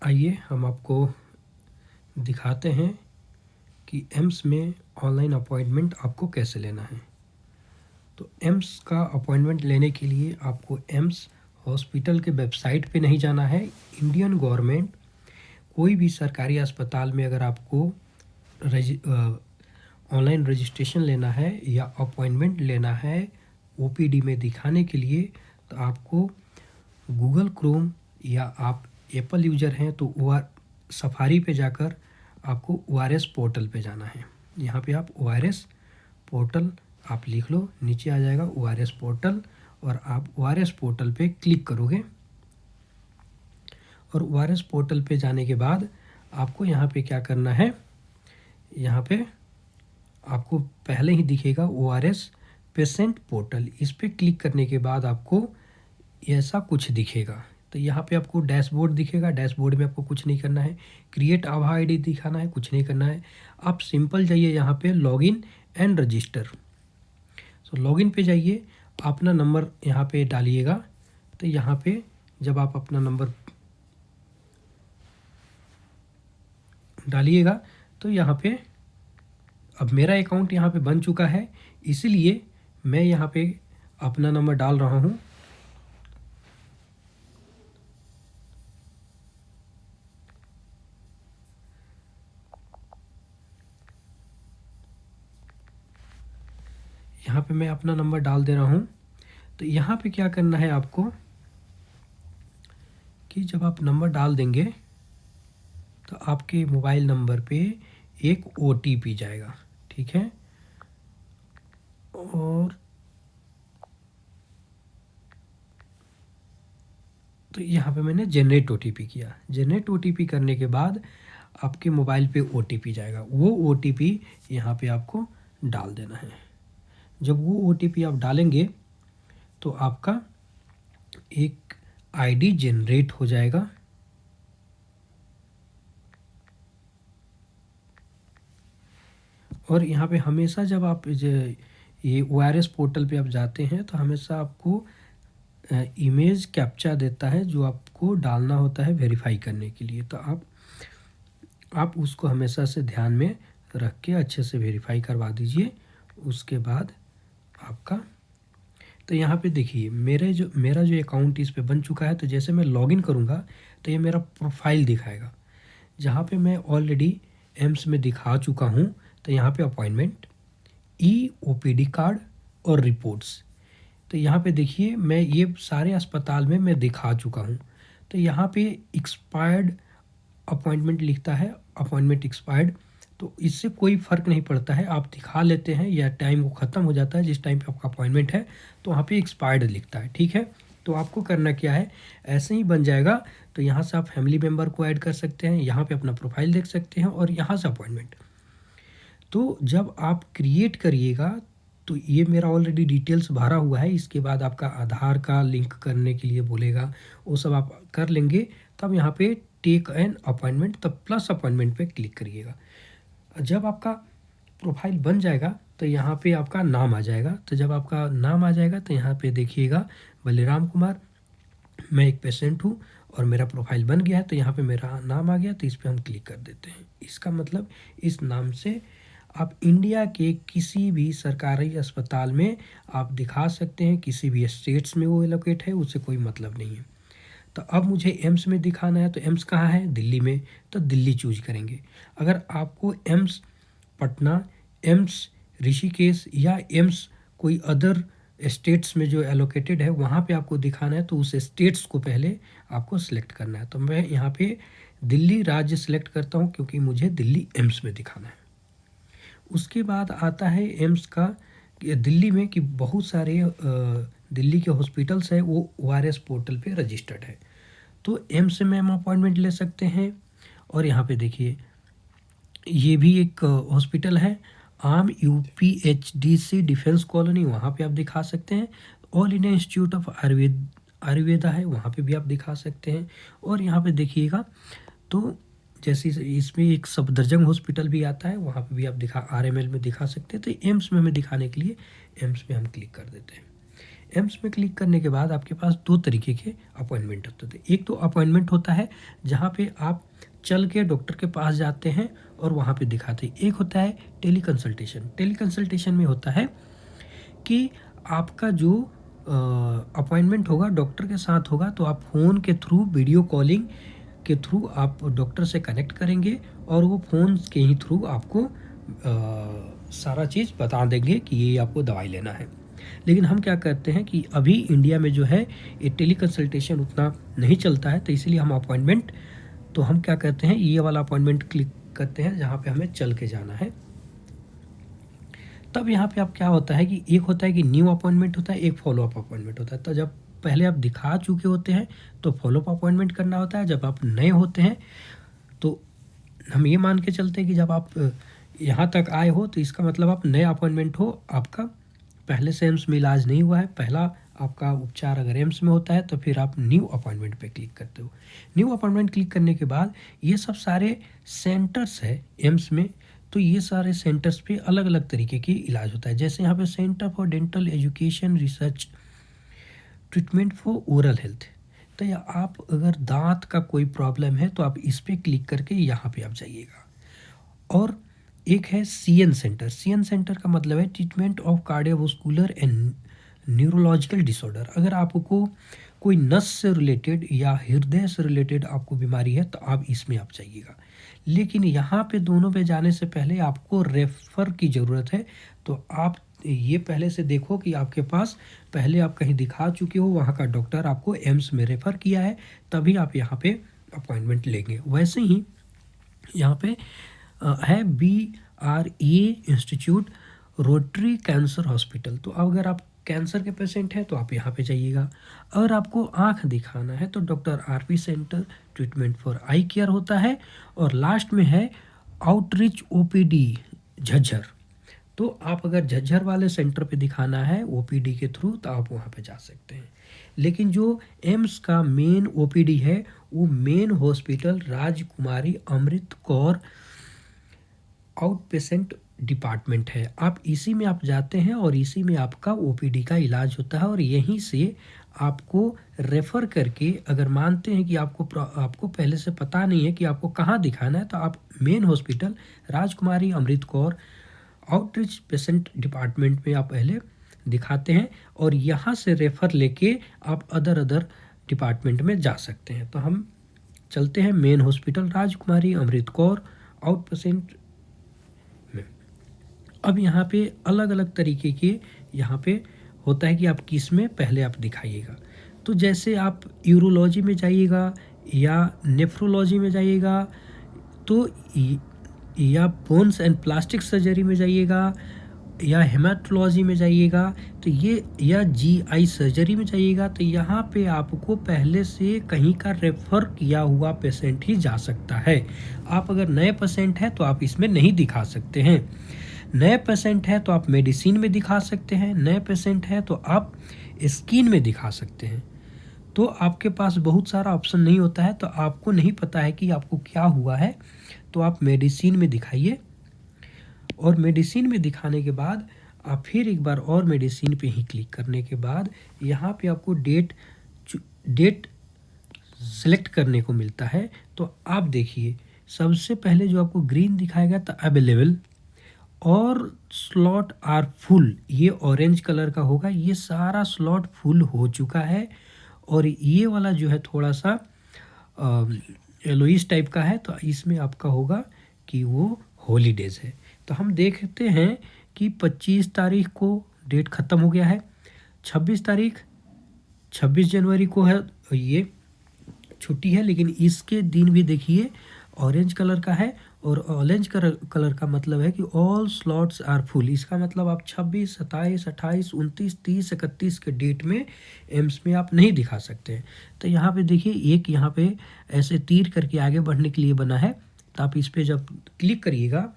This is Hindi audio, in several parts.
आइए हम आपको दिखाते हैं कि एम्स में ऑनलाइन अपॉइंटमेंट आपको कैसे लेना है। तो एम्स का अपॉइंटमेंट लेने के लिए आपको एम्स हॉस्पिटल के वेबसाइट पे नहीं जाना है। इंडियन गवर्नमेंट कोई भी सरकारी अस्पताल में अगर आपको ऑनलाइन रजिस्ट्रेशन लेना है या अपॉइंटमेंट लेना है ओपीडी में दिखाने के लिए, तो आपको गूगल क्रोम या आप एप्पल यूज़र हैं तो सफारी पे जाकर आपको ORS पोर्टल पे जाना है। यहाँ पे आप ORS पोर्टल आप लिख लो, नीचे आ जाएगा ORS पोर्टल और आप ORS पोर्टल पे क्लिक करोगे और ORS पोर्टल पे जाने के बाद आपको यहाँ पे क्या करना है, यहाँ पे आपको पहले ही दिखेगा ORS पेशेंट पोर्टल। इस पर क्लिक करने के बाद आपको ऐसा कुछ दिखेगा। तो यहाँ पे आपको डैशबोर्ड दिखेगा। डैशबोर्ड में आपको कुछ नहीं करना है, क्रिएट आभा आईडी दिखाना है, कुछ नहीं करना है। आप सिंपल जाइए यहाँ पे login and register. So login पे जाइए, अपना नंबर यहाँ पे डालिएगा। तो यहाँ पे जब आप अपना नंबर डालिएगा तो यहाँ पे अब मेरा अकाउंट यहाँ पे बन चुका है, इसीलिए मैं यहाँ पे अपना नंबर डाल रहा हूँ। यहाँ पे मैं अपना नंबर डाल दे रहा हूँ। तो यहाँ पे क्या करना है आपको कि जब आप नंबर डाल देंगे तो आपके मोबाइल नंबर पे एक OTP जाएगा, ठीक है। और तो यहाँ पे मैंने जनरेट OTP किया। जनरेट OTP करने के बाद आपके मोबाइल पे OTP जाएगा। वो OTP यहाँ पे आपको डाल देना है। जब वो OTP आप डालेंगे तो आपका एक ID जनरेट हो जाएगा। और यहाँ पे हमेशा जब आप ये ORS पोर्टल पे आप जाते हैं तो हमेशा आपको इमेज कैप्चा देता है जो आपको डालना होता है वेरीफाई करने के लिए। तो आप उसको हमेशा से ध्यान में रख के अच्छे से वेरीफाई करवा दीजिए। उसके बाद आपका तो यहाँ पे देखिए मेरा जो अकाउंट इस पे बन चुका है। तो जैसे मैं लॉगिन करूँगा तो ये मेरा प्रोफाइल दिखाएगा, जहाँ पे मैं ऑलरेडी एम्स में दिखा चुका हूँ। तो यहाँ पे अपॉइंटमेंट, OPD कार्ड और रिपोर्ट्स। तो यहाँ पे देखिए मैं ये सारे अस्पताल में मैं दिखा चुका हूँ। तो यहाँ पे एक्सपायर्ड अपॉइंटमेंट लिखता है, अपॉइंटमेंट एक्सपायर्ड। तो इससे कोई फ़र्क नहीं पड़ता है, आप दिखा लेते हैं या टाइम को ख़त्म हो जाता है जिस टाइम पे आपका अपॉइंटमेंट है तो वहाँ पे एक्सपायर्ड लिखता है, ठीक है। तो आपको करना क्या है, ऐसे ही बन जाएगा। तो यहाँ से आप फैमिली मेम्बर को ऐड कर सकते हैं, यहाँ पे अपना प्रोफाइल देख सकते हैं और यहाँ से अपॉइंटमेंट। तो जब आप क्रिएट करिएगा तो ये मेरा ऑलरेडी डिटेल्स भरा हुआ है। इसके बाद आपका आधार का लिंक करने के लिए बोलेगा, वो सब आप कर लेंगे। तब यहाँ पे टेक एन अपॉइंटमेंट, तब प्लस अपॉइंटमेंट पे क्लिक करिएगा। जब आपका प्रोफाइल बन जाएगा तो यहाँ पे आपका नाम आ जाएगा। तो जब आपका नाम आ जाएगा तो यहाँ पे देखिएगा बलिराम कुमार, मैं एक पेशेंट हूँ और मेरा प्रोफाइल बन गया है। तो यहाँ पे मेरा नाम आ गया, तो इस पर हम क्लिक कर देते हैं। इसका मतलब इस नाम से आप इंडिया के किसी भी सरकारी अस्पताल में आप दिखा सकते हैं, किसी भी स्टेट्स में वो एलोकेट है, उससे कोई मतलब नहीं है। तो अब मुझे एम्स में दिखाना है, तो एम्स कहाँ है, दिल्ली में, तो दिल्ली चूज करेंगे। अगर आपको एम्स पटना, एम्स ऋषिकेश या एम्स कोई अदर स्टेट्स में जो एलोकेटेड है वहाँ पे आपको दिखाना है तो उस स्टेट्स को पहले आपको सिलेक्ट करना है। तो मैं यहाँ पे दिल्ली राज्य सिलेक्ट करता हूँ क्योंकि मुझे दिल्ली एम्स में दिखाना है। उसके बाद आता है एम्स का दिल्ली में कि बहुत सारे दिल्ली के हॉस्पिटल्स है वो ORS पोर्टल पे रजिस्टर्ड है। तो एम्स में हम अपॉइंटमेंट ले सकते हैं। और यहाँ पे देखिए ये भी एक हॉस्पिटल है, आम UPHDC डिफेंस कॉलोनी, वहाँ पे आप दिखा सकते हैं। All India institute of Ayurveda है, वहाँ पे भी आप दिखा सकते हैं। और यहाँ पे देखिएगा तो जैसे इसमें एक सफदरजंग हॉस्पिटल भी आता है, वहाँ पे भी आप RML में दिखा सकते हैं। तो एम्स में हमें दिखाने के लिए एम्स में हम क्लिक कर देते हैं। एम्स में क्लिक करने के बाद आपके पास 2 तरीके के अपॉइंटमेंट होते थे। एक तो अपॉइंटमेंट होता है जहाँ पे आप चल के डॉक्टर के पास जाते हैं और वहाँ पे दिखाते हैं। एक होता है टेली कंसल्टेशन। टेली कंसल्टेशन में होता है कि आपका जो अपॉइंटमेंट होगा डॉक्टर के साथ होगा, तो आप फ़ोन के थ्रू, वीडियो कॉलिंग के थ्रू आप डॉक्टर से कनेक्ट करेंगे और वो फ़ोन के ही थ्रू आपको सारा चीज़ बता देंगे कि ये आपको दवाई लेना है। लेकिन हम क्या करते हैं कि अभी इंडिया में जो है ये टेली कंसल्टेशन उतना नहीं चलता है, तो इसीलिए हम क्या करते हैं, ये वाला अपॉइंटमेंट क्लिक करते हैं जहाँ पे हमें चल के जाना है। तब यहाँ पे आप क्या होता है कि एक होता है कि न्यू अपॉइंटमेंट होता है, एक फॉलोअप अपॉइंटमेंट होता है। तो जब पहले आप दिखा चुके होते हैं तो फॉलोअप अपॉइंटमेंट करना होता है। जब आप नए होते हैं तो हम ये मान के चलते हैं कि जब आप यहाँ तक आए हो तो इसका मतलब आप नए अपॉइंटमेंट हो, आपका पहले से एम्स में इलाज नहीं हुआ है, पहला आपका उपचार अगर एम्स में होता है तो फिर आप न्यू अपॉइंटमेंट पे क्लिक करते हो। न्यू अपॉइंटमेंट क्लिक करने के बाद ये सब सारे सेंटर्स है एम्स में, तो ये सारे सेंटर्स पे अलग अलग तरीके की इलाज होता है। जैसे यहाँ पे centre for dental education research treatment for oral health, तो या आप अगर दांत का कोई प्रॉब्लम है तो आप इस पर क्लिक करके यहाँ पे आप जाइएगा। और एक है सीएन सेंटर। सीएन सेंटर का मतलब है treatment of cardiovascular and neurological disorder. अगर आपको कोई नस से रिलेटेड या हृदय से रिलेटेड आपको बीमारी है तो आप इसमें आप जाइएगा। लेकिन यहाँ पे दोनों पे जाने से पहले आपको रेफ़र की ज़रूरत है। तो आप ये पहले से देखो कि आपके पास पहले आप कहीं दिखा चुके हो, वहाँ का डॉक्टर आपको एम्स में रेफ़र किया है, तभी आप यहाँ पे अपॉइंटमेंट लेंगे। वैसे ही यहाँ पे है BRE institute rotary cancer hospital. तो अगर आप कैंसर के पेशेंट हैं तो आप यहाँ पे जाइएगा। अगर आपको आँख दिखाना है तो doctor RP centre treatment for I care होता है। और लास्ट में है आउटरीच OPD झज्जर। तो आप अगर झज्जर वाले सेंटर पे दिखाना है OPD के थ्रू तो आप वहाँ पे जा सकते हैं। लेकिन जो एम्स का मेन OPD है वो मेन हॉस्पिटल राजकुमारी Amrit Kaur out patient department है। आप इसी में आप जाते हैं और इसी में आपका OPD का इलाज होता है। और यहीं से आपको रेफ़र करके, अगर मानते हैं कि आपको पहले से पता नहीं है कि आपको कहाँ दिखाना है, तो आप मेन हॉस्पिटल राजकुमारी Amrit Kaur outreach patient department में आप पहले दिखाते हैं और यहाँ से रेफ़र लेके आप अदर डिपार्टमेंट में जा सकते हैं। तो हम चलते हैं मेन हॉस्पिटल राजकुमारी अमृत कौर आउट पेशेंट में। अब यहाँ पे अलग अलग तरीके के यहाँ पे होता है कि आप किस में पहले आप दिखाइएगा। तो जैसे आप यूरोलॉजी में जाइएगा या नेफ्रोलॉजी में जाइएगा, तो या बोन्स एंड प्लास्टिक सर्जरी में जाइएगा या हेमाटोलॉजी में जाइएगा, तो ये या GI सर्जरी में जाइएगा, तो यहाँ पे आपको पहले से कहीं का रेफ़र किया हुआ पेशेंट ही जा सकता है। आप अगर नए पेशेंट हैं तो आप इसमें नहीं दिखा सकते हैं। नए पेशेंट हैं तो आप मेडिसिन में दिखा सकते हैं, नए पेशेंट हैं तो आप स्किन में दिखा सकते हैं। तो आपके पास बहुत सारा ऑप्शन नहीं होता है, तो आपको नहीं पता है कि आपको क्या हुआ है, तो आप मेडिसिन में दिखाइए। और मेडिसिन में दिखाने के बाद आप फिर एक बार और मेडिसिन पे ही क्लिक करने के बाद यहाँ पे आपको डेट सेलेक्ट करने को मिलता है। तो आप देखिए, सबसे पहले जो आपको ग्रीन दिखाएगा तो अवेलेबल और स्लॉट आर फुल, ये ऑरेंज कलर का होगा, ये सारा स्लॉट फुल हो चुका है। और ये वाला जो है थोड़ा सा येलोइश टाइप का है, तो इसमें आपका होगा कि वो हॉलीडेज़ है। तो हम देखते हैं कि 25 तारीख को डेट ख़त्म हो गया है, 26 जनवरी को है, ये छुट्टी है। लेकिन इसके दिन भी देखिए ऑरेंज कलर का है, और ऑरेंज कलर का मतलब है कि ऑल स्लॉट्स आर फुल। इसका मतलब आप 26, 27, 28, 29, 30, 31 के डेट में एम्स में आप नहीं दिखा सकते हैं। तो यहाँ पे देखिए एक यहाँ पे ऐसे तीर करके आगे बढ़ने के लिए बना है, तो आप इस पर जब क्लिक करिएगा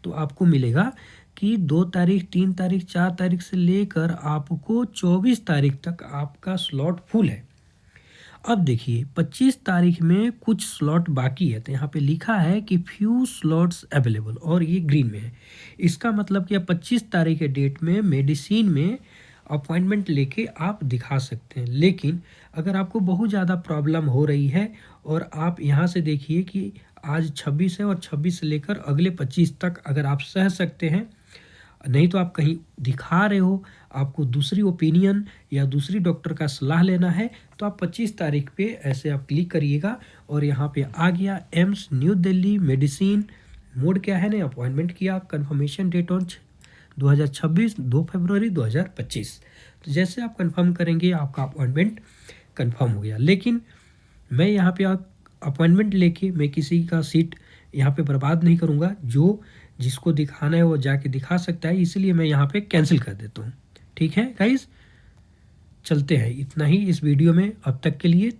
तो आपको मिलेगा कि 2 तारीख, 3 तारीख, 4 तारीख से लेकर आपको 24 तारीख तक आपका स्लॉट फुल है। अब देखिए 25 तारीख में कुछ स्लॉट बाकी है, तो यहाँ पे लिखा है कि फ्यू स्लॉट्स अवेलेबल, और ये ग्रीन में है। इसका मतलब कि 25 तारीख के डेट में मेडिसिन में अपॉइंटमेंट लेके आप दिखा सकते हैं। लेकिन अगर आपको बहुत ज़्यादा प्रॉब्लम हो रही है और आप यहाँ से देखिए कि आज 26 है और 26 से लेकर अगले 25 तक अगर आप सह सकते हैं, नहीं तो आप कहीं दिखा रहे हो, आपको दूसरी ओपिनियन या दूसरी डॉक्टर का सलाह लेना है, तो आप 25 तारीख पे ऐसे आप क्लिक करिएगा और यहाँ पे आ गया AIIMS new Delhi medicine. Mode क्या है ना, अपॉइंटमेंट किया, कंफर्मेशन डेट ऑन 2026 2 फरवरी 2025। तो जैसे आप कंफर्म करेंगे आपका अपॉइंटमेंट कंफर्म हो गया। लेकिन मैं यहाँ पे अपॉइंटमेंट लेके मैं किसी का सीट यहाँ पे बर्बाद नहीं करूँगा। जो जिसको दिखाना है वो जाके दिखा सकता है, इसलिए मैं यहाँ पे कैंसिल कर देता हूँ। ठीक है गाइस, चलते हैं, इतना ही इस वीडियो में अब तक के लिए।